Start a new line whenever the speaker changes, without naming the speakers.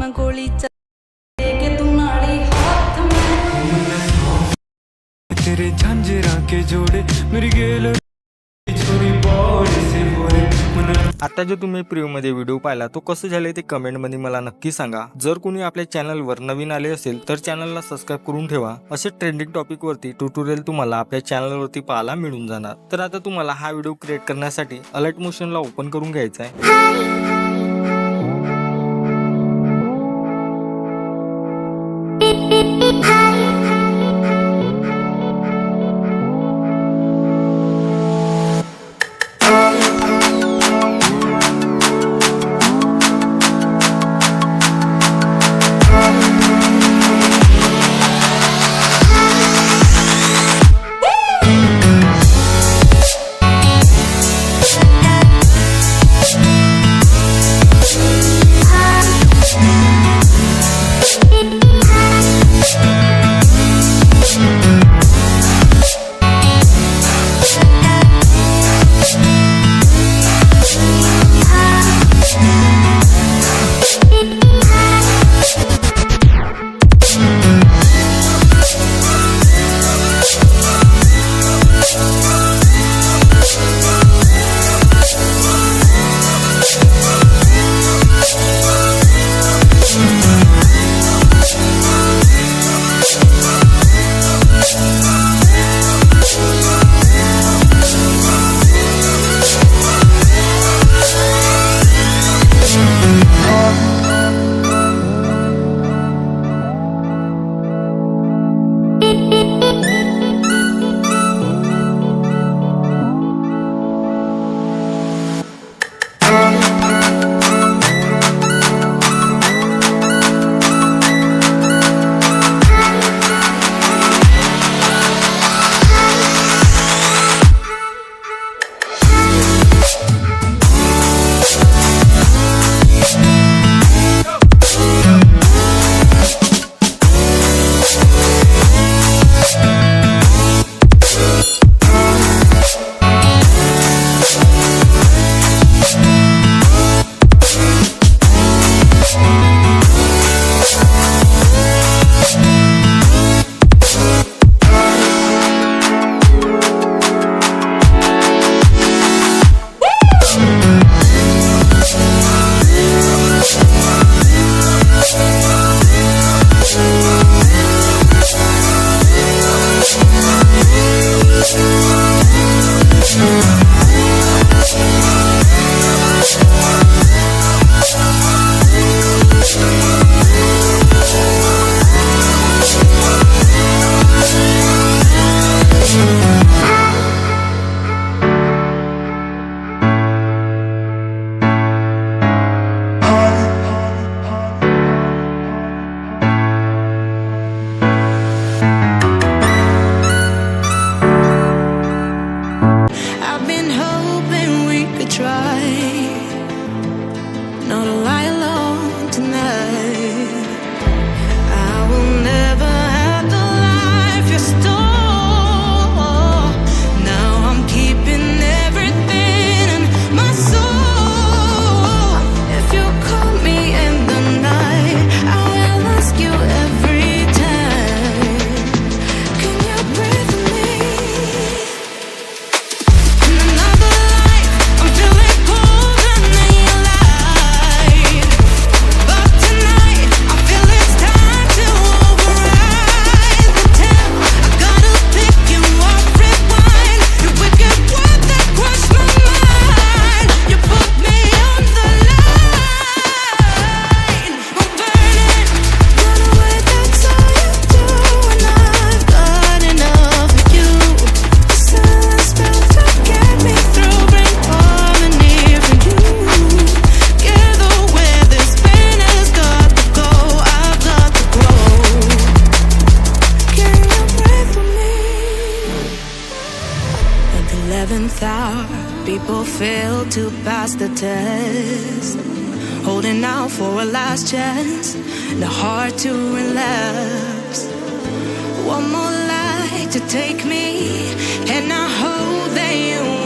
मैं गोली के तू नाड़ी हाथ में
तेरे झांझरा के जोड़े मेरी गेल छोरी बॉडी से बोले। आता जो तुम्ही प्रिव्ह्यू मध्ये व्हिडिओ पाहिला तो कसं झाले ते कमेंट मध्ये मला नक्की सांगा। जर कोणी आपल्या चॅनलवर नवीन आले असेल तर चॅनलला सबस्क्राइब करून ठेवा। असे ट्रेंडिंग टॉपिक वरती ट्युटोरियल तुम्हाला आपल्या चॅनलवरती पाहायला मिळून जाणार। तर आता तुम्हाला हा व्हिडिओ क्रिएट करण्यासाठी अलाइट मोशनला ओपन करून घ्यायचा आहे।
People fail to pass the test, holding out for a last chance, the heart to relapse. One more light to take me, and I hope that you